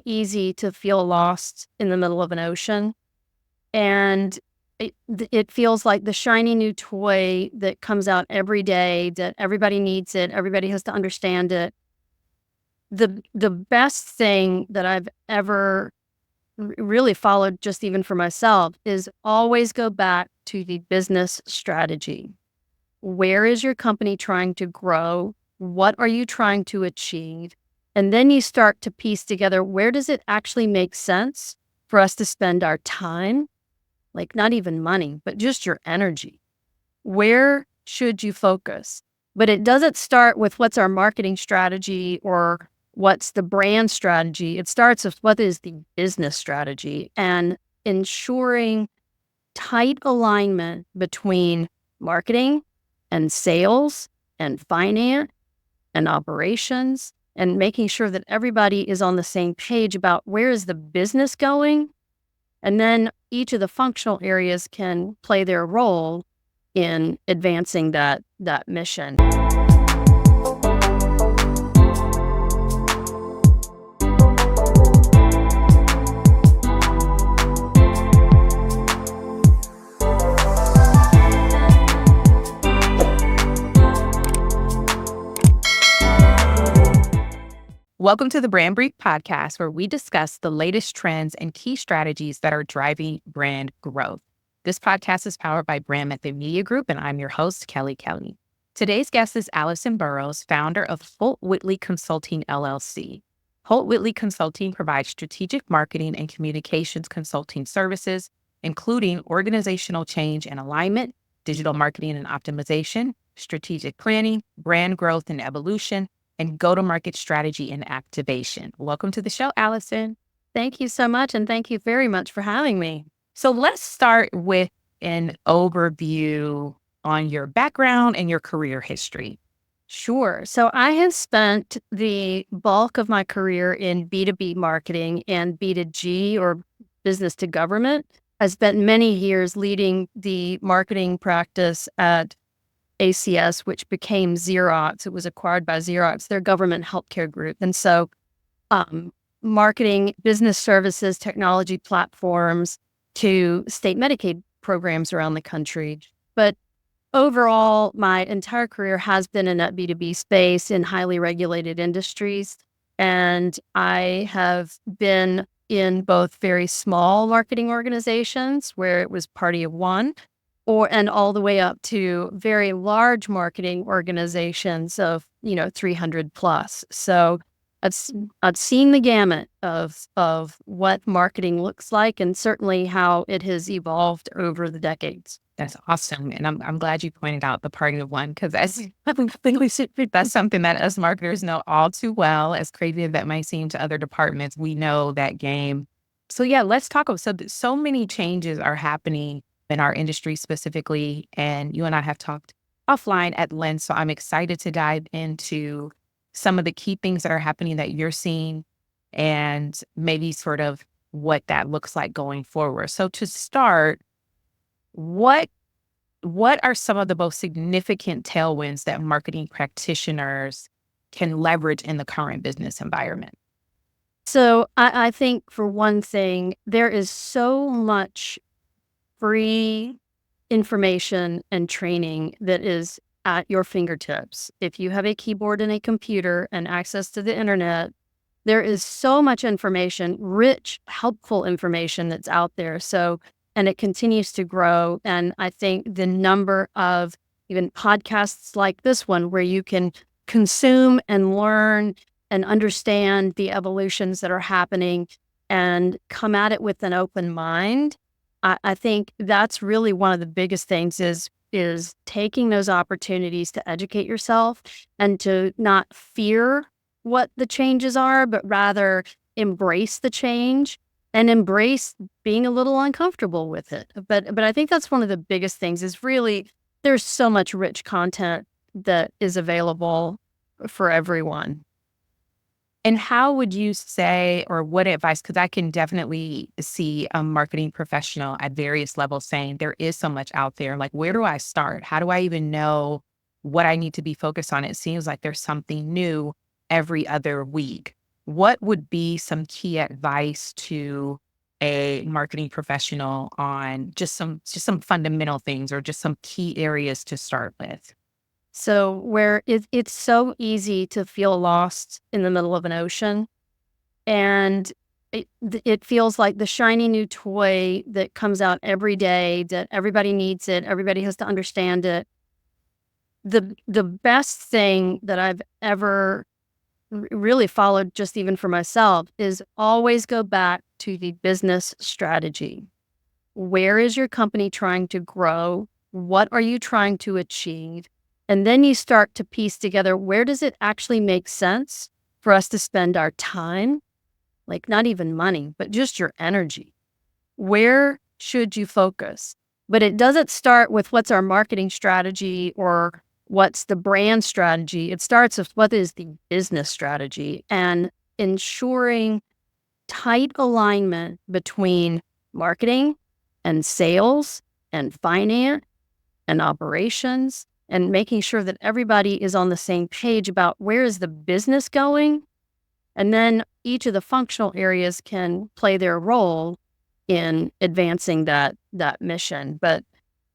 easy to feel lost in the middle of an ocean. And it feels like the shiny new toy that comes out every day, that everybody needs it, everybody has to understand it. The best thing that I've ever really followed, just even for myself, is always go back to the business strategy. Where is your company trying to grow? What are you trying to achieve? And then you start to piece together, where does it actually make sense for us to spend our time? Like not even money, but just your energy. Where should you focus? But it doesn't start with what's our marketing strategy or what's the brand strategy. It starts with what is the business strategy and ensuring tight alignment between marketing and sales and finance and operations, and making sure that everybody is on the same page about where is the business going. And then each of the functional areas can play their role in advancing that mission. Welcome to the brndBrief podcast, where we discuss the latest trends and key strategies that are driving brand growth. This podcast is powered by brndMethod Media Group, and I'm your host, Kelly Kelly. Today's guest is Allyson Burroughs, founder of Holt Whitley Consulting, LLC. Holt Whitley Consulting provides strategic marketing and communications consulting services, including organizational change and alignment, digital marketing and optimization, strategic planning, brand growth and evolution, and go-to-market strategy and activation. Welcome to the show, Allyson. Thank you so much, and thank you very much for having me. So let's start with an overview on your background and your career history. Sure. So I have spent the bulk of my career in B2B marketing and B2G, or business to government. I spent many years leading the marketing practice at ACS, which became Xerox. It was acquired by Xerox, their government healthcare group. And so marketing business services, technology platforms to state Medicaid programs around the country. But overall, my entire career has been in that B2B space in highly regulated industries. And I have been in both very small marketing organizations where it was party of one, and all the way up to very large marketing organizations of 300 plus. So I've seen the gamut of what marketing looks like, and certainly how it has evolved over the decades. That's awesome. And I'm glad you pointed out the party of one, because that's something that us marketers know all too well. As crazy as that might seem to other departments, we know that game. So yeah, let's talk about, so many changes are happening in our industry specifically, and you and I have talked offline at length. So I'm excited to dive into some of the key things that are happening that you're seeing, and maybe sort of what that looks like going forward. So to start, what are some of the most significant tailwinds that marketing practitioners can leverage in the current business environment? So I think, for one thing, there is so much free information and training that is at your fingertips. If you have a keyboard and a computer and access to the internet, there is so much information, rich, helpful information that's out there. And it continues to grow. And I think the number of even podcasts like this one, where you can consume and learn and understand the evolutions that are happening and come at it with an open mind, I think that's really one of the biggest things, is taking those opportunities to educate yourself and to not fear what the changes are, but rather embrace the change and embrace being a little uncomfortable with it. But I think that's one of the biggest things, is really there's so much rich content that is available for everyone. And how would you say, or what advice, because I can definitely see a marketing professional at various levels saying there is so much out there. Like, where do I start? How do I even know what I need to be focused on? It seems like there's something new every other week. what would be some key advice to a marketing professional on just some fundamental things or just some key areas to start with? So where it's so easy to feel lost in the middle of an ocean, and it feels like the shiny new toy that comes out every day, that everybody needs it, everybody has to understand it. The best thing that I've ever really followed, just even for myself, is always go back to the business strategy. Where is your company trying to grow? What are you trying to achieve? And then you start to piece together, where does it actually make sense for us to spend our time? Like, not even money, but just your energy. Where should you focus? But it doesn't start with what's our marketing strategy or what's the brand strategy. It starts with what is the business strategy and ensuring tight alignment between marketing and sales and finance and operations, and making sure that everybody is on the same page about where is the business going. And then each of the functional areas can play their role in advancing that mission. But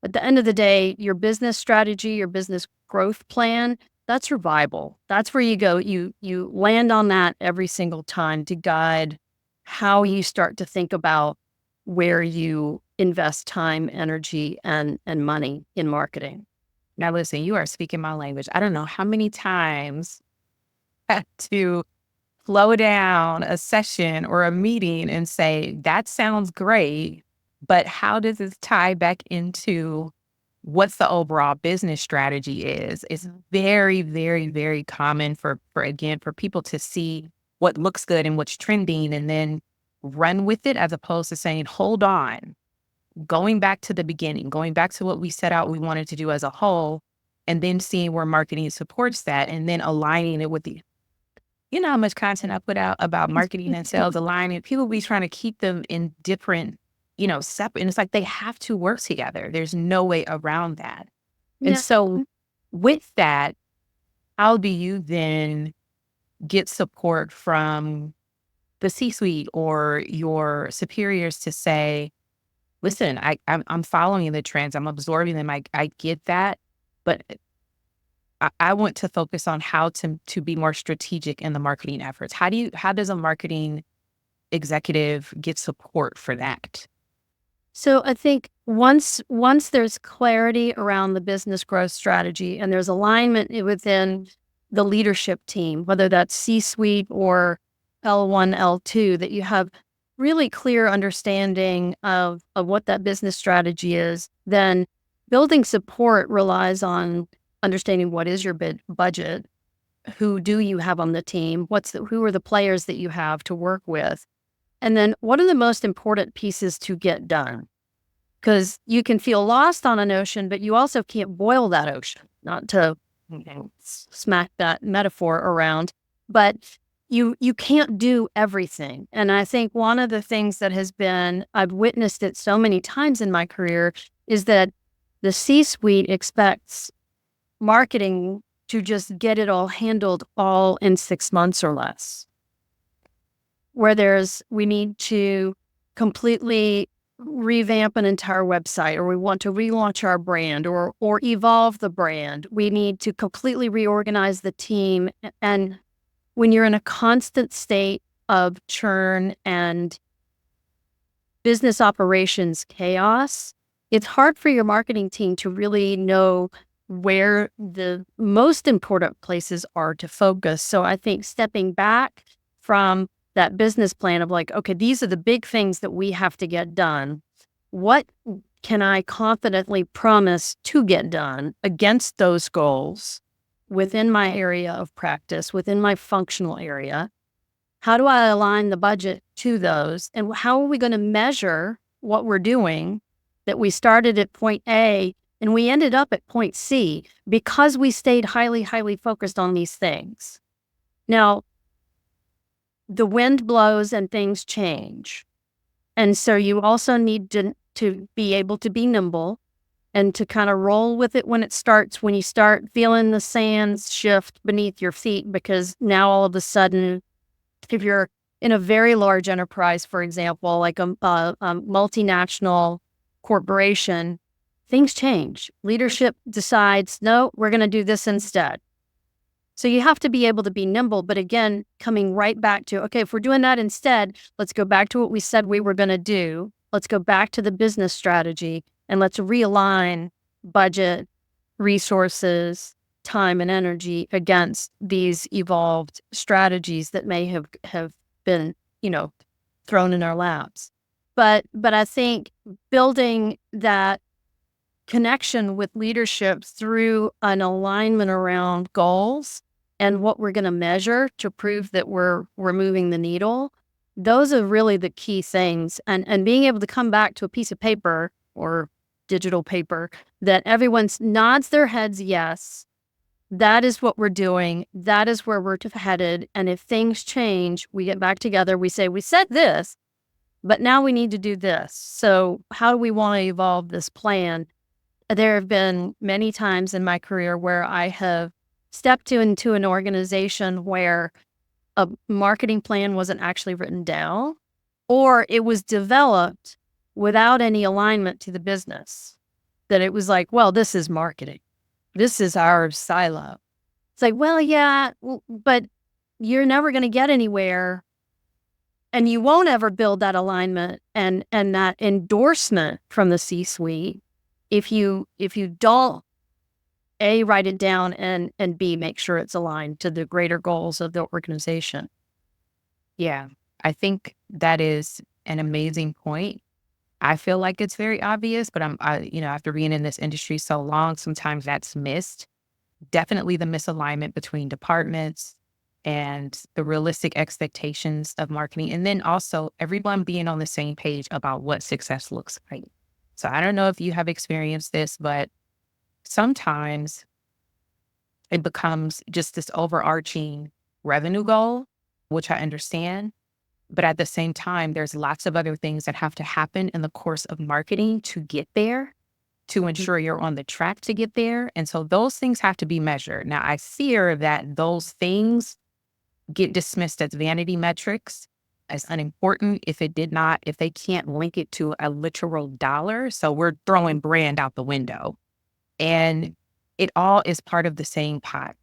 at the end of the day, your business strategy, your business growth plan, that's your Bible. That's where you go. You land on that every single time to guide how you start to think about where you invest time, energy, and money in marketing. Now, listen, you are speaking my language. I don't know how many times I had to slow down a session or a meeting and say, that sounds great, but how does this tie back into what's the overall business strategy is? It's very, very, very common for people to see what looks good and what's trending and then run with it as opposed to saying, hold on, going back to the beginning, going back to what we set out we wanted to do as a whole, and then seeing where marketing supports that and then aligning it with how much content I put out about marketing and sales alignment. People be trying to keep them in different, separate. And it's like they have to work together. There's no way around that. And Yeah. so with that, how do you then get support from the C-suite or your superiors to say, listen, I'm following the trends. I'm absorbing them. I get that. But I want to focus on how to be more strategic in the marketing efforts. How does a marketing executive get support for that? So I think once there's clarity around the business growth strategy and there's alignment within the leadership team, whether that's C-suite or L1, L2, that you have really clear understanding of what that business strategy is, then building support relies on understanding what is your budget, who do you have on the team, who are the players that you have to work with, and then what are the most important pieces to get done? Because you can feel lost on an ocean, but you also can't boil that ocean, not to smack that metaphor around, but you can't do everything. And I think one of the things that I've witnessed it so many times in my career, is that the C-suite expects marketing to just get it all handled all in 6 months or less. Where we need to completely revamp an entire website, or we want to relaunch our brand or evolve the brand. We need to completely reorganize the team. And when you're in a constant state of churn and business operations chaos, it's hard for your marketing team to really know where the most important places are to focus. So I think stepping back from that business plan of like, okay, these are the big things that we have to get done. What can I confidently promise to get done against those goals within my area of practice, within my functional area? How do I align the budget to those? And how are we going to measure what we're doing, that we started at point A and we ended up at point C because we stayed highly, highly focused on these things? Now, the wind blows and things change. And so you also need to be able to be nimble and to kind of roll with it when you start feeling the sands shift beneath your feet, because now all of a sudden If you're in a very large enterprise, for example, like a multinational corporation, things change. Leadership decides, no, we're going to do this instead. So you have to be able to be nimble. But again, coming right back to, okay, if we're doing that instead, let's go back to what we said we were going to do. Let's go back to the business strategy and let's realign budget, resources, time, and energy against these evolved strategies that may have been, thrown in our laps. But I think building that connection with leadership through an alignment around goals and what we're going to measure to prove that we're moving the needle, those are really the key things. And being able to come back to a piece of paper or digital paper that everyone nods their heads, yes, that is what we're doing. That is where we're headed. And if things change, we get back together. We say, we said this, but now we need to do this. So how do we want to evolve this plan? There have been many times in my career where I have stepped into an organization where a marketing plan wasn't actually written down, or it was developed without any alignment to the business. That it was like, well, this is marketing. This is our silo. It's like, well, yeah, but you're never going to get anywhere. And you won't ever build that alignment and that endorsement from the C-suite if you don't A, write it down, and B, make sure it's aligned to the greater goals of the organization. Yeah, I think that is an amazing point. I feel like it's very obvious, but after being in this industry so long, sometimes that's missed. Definitely the misalignment between departments and the realistic expectations of marketing. And then also everyone being on the same page about what success looks like. So I don't know if you have experienced this, but sometimes it becomes just this overarching revenue goal, which I understand. But at the same time, there's lots of other things that have to happen in the course of marketing to get there, to ensure you're on the track to get there. And so those things have to be measured. Now, I fear that those things get dismissed as vanity metrics, as unimportant if they can't link it to a literal dollar. So we're throwing brand out the window. And it all is part of the same pot.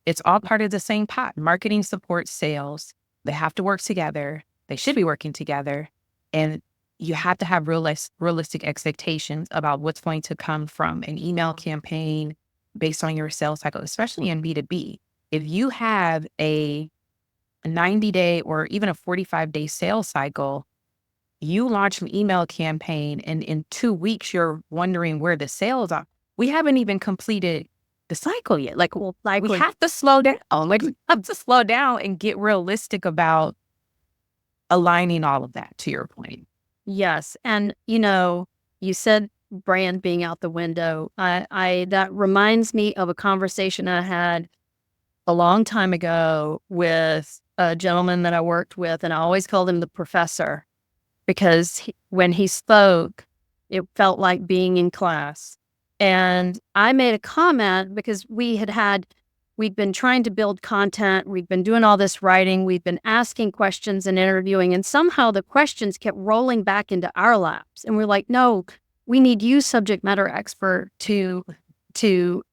It's all part of the same pot. Marketing supports sales. They have to work together. They should be working together. And you have to have realistic expectations about what's going to come from an email campaign based on your sales cycle, especially in B2B. If you have a 90-day or even a 45-day sales cycle, you launch an email campaign and in 2 weeks, you're wondering where the sales are. We haven't even completed the cycle yet. We have to slow down. We have to slow down and get realistic about aligning all of that, to your point. Yes. And, you said brand being out the window. That reminds me of a conversation I had a long time ago with a gentleman that I worked with, and I always called him the professor because when he spoke, it felt like being in class. And I made a comment because we'd been trying to build content. We'd been doing all this writing. We'd been asking questions and interviewing. And somehow the questions kept rolling back into our laps. And we're like, no, we need you, subject matter expert, to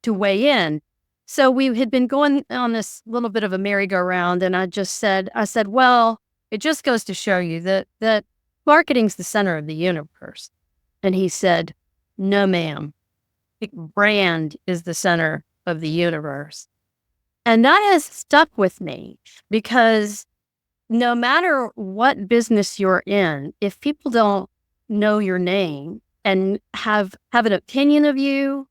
weigh in. So we had been going on this little bit of a merry-go-round. And I said, well, it just goes to show you that marketing's the center of the universe. And he said, no, ma'am. Brand is the center of the universe. And that has stuck with me because no matter what business you're in, if people don't know your name and have an opinion of you,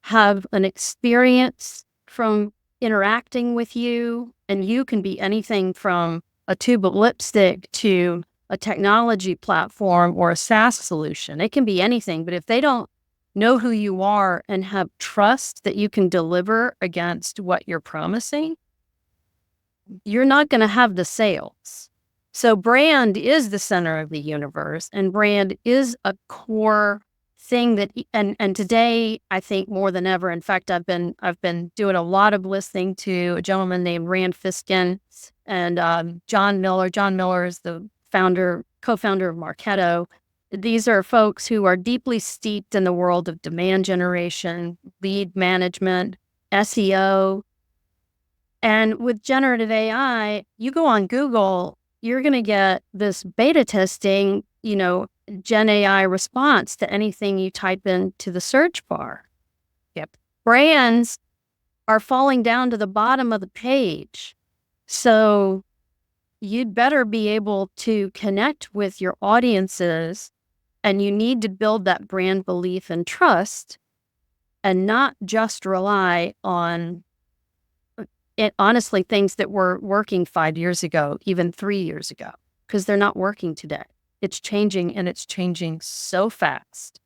have an experience from interacting with you, and you can be anything from a tube of lipstick to a technology platform or a SaaS solution. It can be anything, but if they don't know who you are and have trust that you can deliver against what you're promising, you're not going to have the sales. So brand is the center of the universe, and brand is a core thing that, and today I think more than ever, in fact, I've been doing a lot of listening to a gentleman named Rand Fiskin, and John Miller. John Miller is the co-founder of Marketo. These are folks who are deeply steeped in the world of demand generation, lead management, SEO. And with generative AI, you go on Google, you're going to get this beta testing, Gen AI response to anything you type into the search bar. Yep. Brands are falling down to the bottom of the page. So you'd better be able to connect with your audiences, and you need to build that brand belief and trust and not just rely on honestly things that were working 5 years ago, even 3 years ago, because they're not working today. It's changing, and it's changing so fast.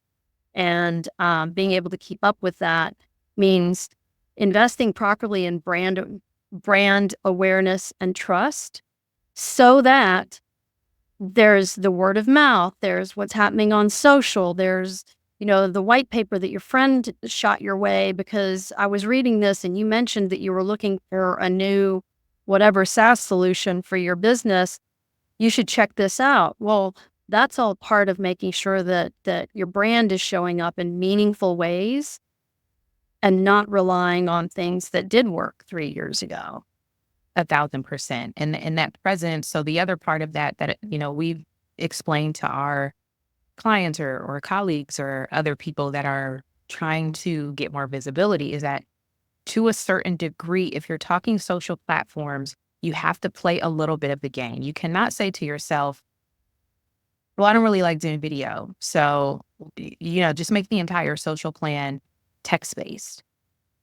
And being able to keep up with that means investing properly in brand awareness and trust, so that there's the word of mouth, there's what's happening on social, there's the white paper that your friend shot your way because I was reading this and you mentioned that you were looking for a new whatever SaaS solution for your business. You should check this out. Well, that's all part of making sure that your brand is showing up in meaningful ways and not relying on things that did work 3 years ago. 1,000%. And that presence. So the other part of that, we've explained to our clients or colleagues or other people that are trying to get more visibility is that, to a certain degree, if you're talking social platforms, you have to play a little bit of the game. You cannot say to yourself, well, I don't really like doing video, so, just make the entire social plan text-based.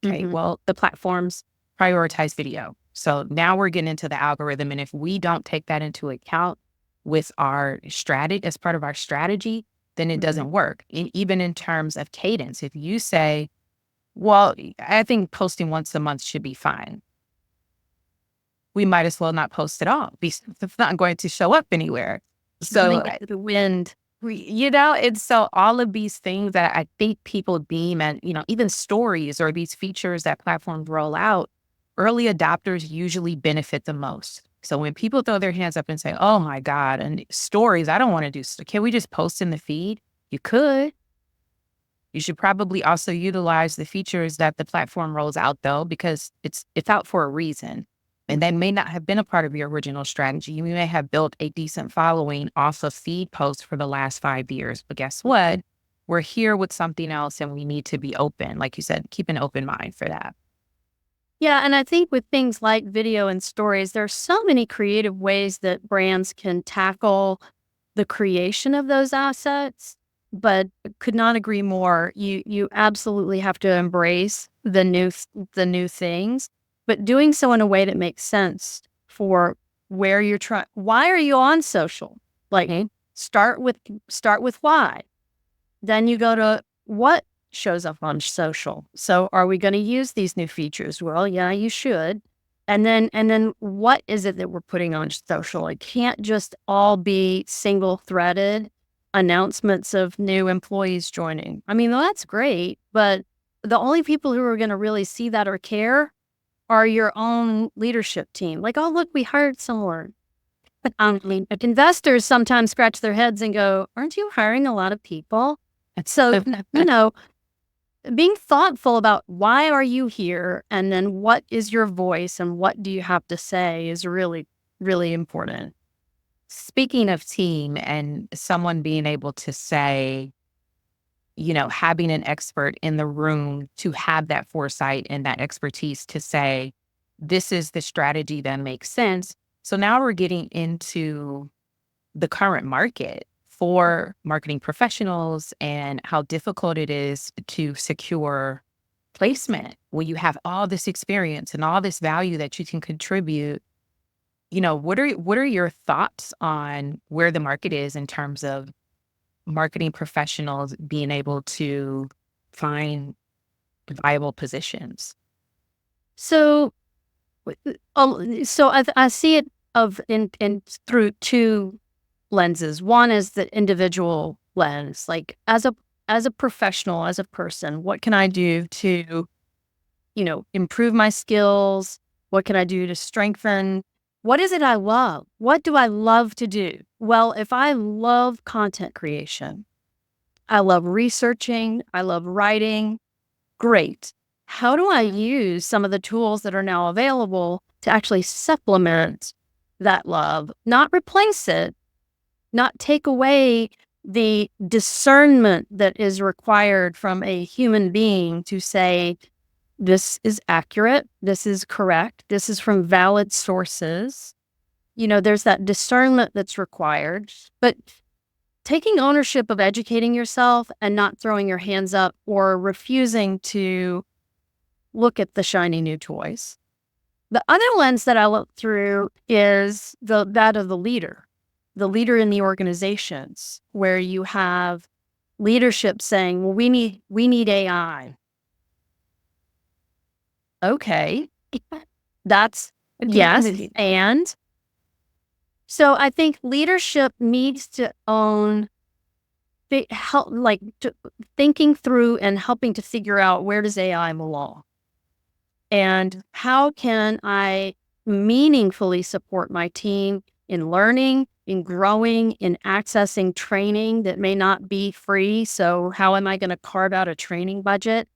Okay, well, the platforms prioritize video. So now we're getting into the algorithm. And if we don't take that into account with our strategy, as part of our strategy, then it doesn't work. Even in terms of cadence, if you say, well, I think posting once a month should be fine, we might as well not post at all because it's not going to show up anywhere. So the wind. And so all of these things that I think people deem, and, even stories or these features that platforms roll out, early adopters usually benefit the most. So when people throw their hands up and say, oh my God, and stories, I don't want to do, can we just post in the feed? You could. You should probably also utilize the features that the platform rolls out, though, because it's out for a reason. And that may not have been a part of your original strategy. You may have built a decent following off of feed posts for the last 5 years. But guess what? We're here with something else, and we need to be open. Like you said, keep an open mind for that. Yeah, and I think with things like video and stories, there's so many creative ways that brands can tackle the creation of those assets, but could not agree more. You absolutely have to embrace the new things, but doing so in a way that makes sense for where you're trying. Why are you on social? Like, start with why. Then you go to what shows up on social. So are we going to use these new features? Well, yeah, you should. And then what is it that we're putting on social? It can't just all be single threaded announcements of new employees joining. I mean, well, that's great, but the only people who are going to really see that or care are your own leadership team. Like, oh, look, we hired someone. But investors sometimes scratch their heads and go, aren't you hiring a lot of people? And so, being thoughtful about why are you here, and then what is your voice and what do you have to say is really, really important. Speaking of team and someone being able to say, having an expert in the room to have that foresight and that expertise to say, this is the strategy that makes sense. So now we're getting into the current market for marketing professionals and how difficult it is to secure placement when you have all this experience and all this value that you can contribute. What are your thoughts on where the market is in terms of marketing professionals being able to find viable positions? So, I see it through two lenses. One is the individual lens, like as a professional, as a person, what can I do to, improve my skills? What can I do to strengthen What is it I love? What do I love to do? Well, if I love content creation, I love researching, I love writing, great. How do I use some of the tools that are now available to actually supplement that love, not replace it, not take away the discernment that is required from a human being to say, this is accurate, this is correct, this is from valid sources. There's that discernment that's required, but taking ownership of educating yourself and not throwing your hands up or refusing to look at the shiny new toys. The other lens that I look through is that of the leader in the organizations, where you have leadership saying, well, we need AI. Okay. That's yes. And so I think leadership needs to own thinking through and helping to figure out, where does AI belong? And how can I meaningfully support my team in learning, in growing, in accessing training that may not be free? So how am I going to carve out a training budget?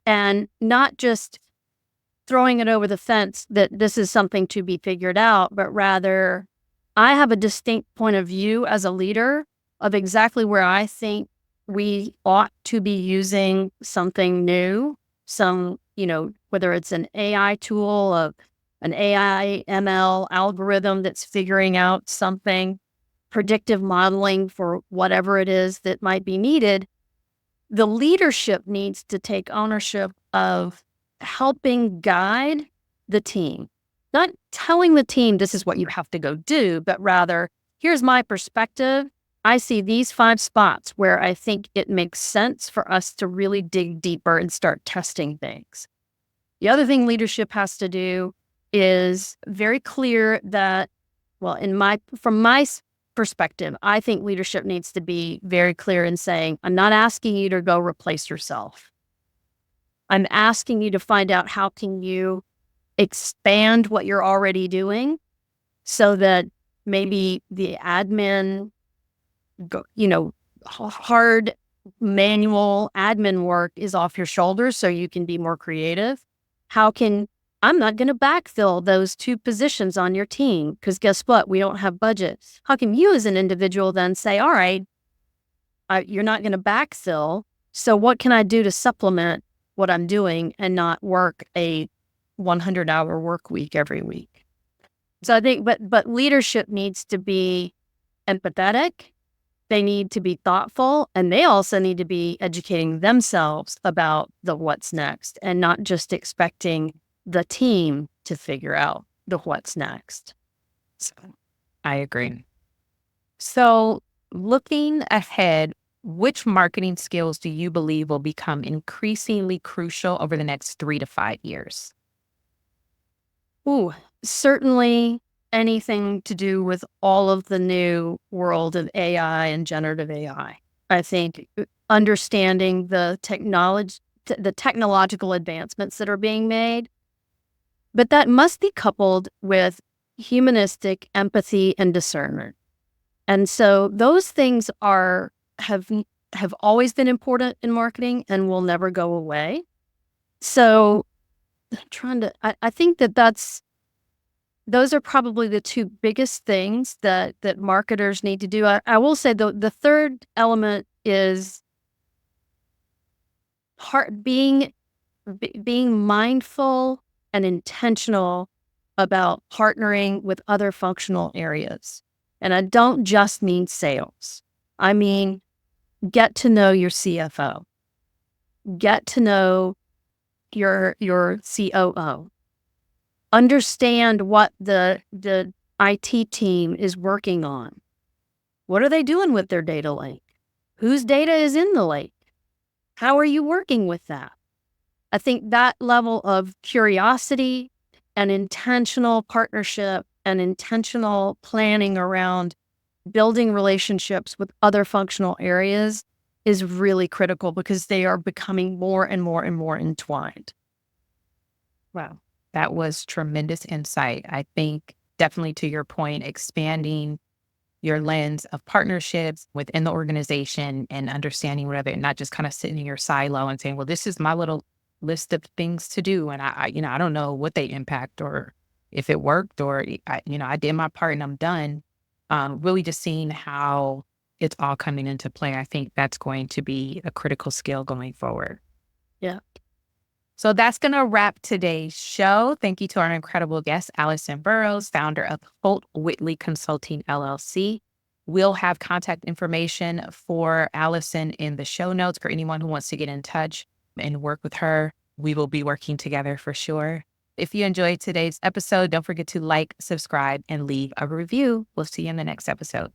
And not just throwing it over the fence that this is something to be figured out, but rather I have a distinct point of view as a leader of exactly where I think we ought to be using something new, whether it's an AI tool, an AI ML algorithm that's figuring out something, predictive modeling for whatever it is that might be needed. The leadership needs to take ownership of helping guide the team, not telling the team this is what you have to go do, but rather, here's my perspective. I see these 5 spots where I think it makes sense for us to really dig deeper and start testing things. The other thing leadership has to do is very clear that, from my perspective, I think leadership needs to be very clear in saying, I'm not asking you to go replace yourself. I'm asking you to find out, how can you expand what you're already doing so that maybe the admin, hard manual admin work is off your shoulders so you can be more creative. I'm not going to backfill those 2 positions on your team, because guess what? We don't have budget. How can you as an individual then say, all right, you're not going to backfill, so what can I do to supplement what I'm doing and not work a 100-hour work week every week? So I think, but leadership needs to be empathetic. They need to be thoughtful, and they also need to be educating themselves about the what's next, and not just expecting the team to figure out the what's next. So, I agree. So, looking ahead, which marketing skills do you believe will become increasingly crucial over the next 3 to 5 years? Certainly anything to do with all of the new world of AI and generative AI. I think understanding the technological advancements that are being made, but that must be coupled with humanistic empathy and discernment. And so those things have always been important in marketing and will never go away. So I think those are probably the 2 biggest things that marketers need to do. I will say the third element is being mindful and intentional about partnering with other functional areas. And I don't just mean sales. I mean, get to know your CFO. Get to know your COO. Understand what the IT team is working on. What are they doing with their data lake? Whose data is in the lake? How are you working with that? I think that level of curiosity and intentional partnership and intentional planning around building relationships with other functional areas is really critical, because they are becoming more and more and more entwined. Wow. That was tremendous insight. I think definitely to your point, expanding your lens of partnerships within the organization and understanding whether not just kind of sitting in your silo and saying, well, this is my little list of things to do. And I don't know what they impact or if it worked or, I did my part and I'm done. Really just seeing how it's all coming into play. I think that's going to be a critical skill going forward. Yeah. So that's going to wrap today's show. Thank you to our incredible guest, Allyson Burroughs, founder of Holt Whitley Consulting, LLC. We'll have contact information for Allyson in the show notes for anyone who wants to get in touch and work with her. We will be working together for sure. If you enjoyed today's episode, don't forget to like, subscribe, and leave a review. We'll see you in the next episode.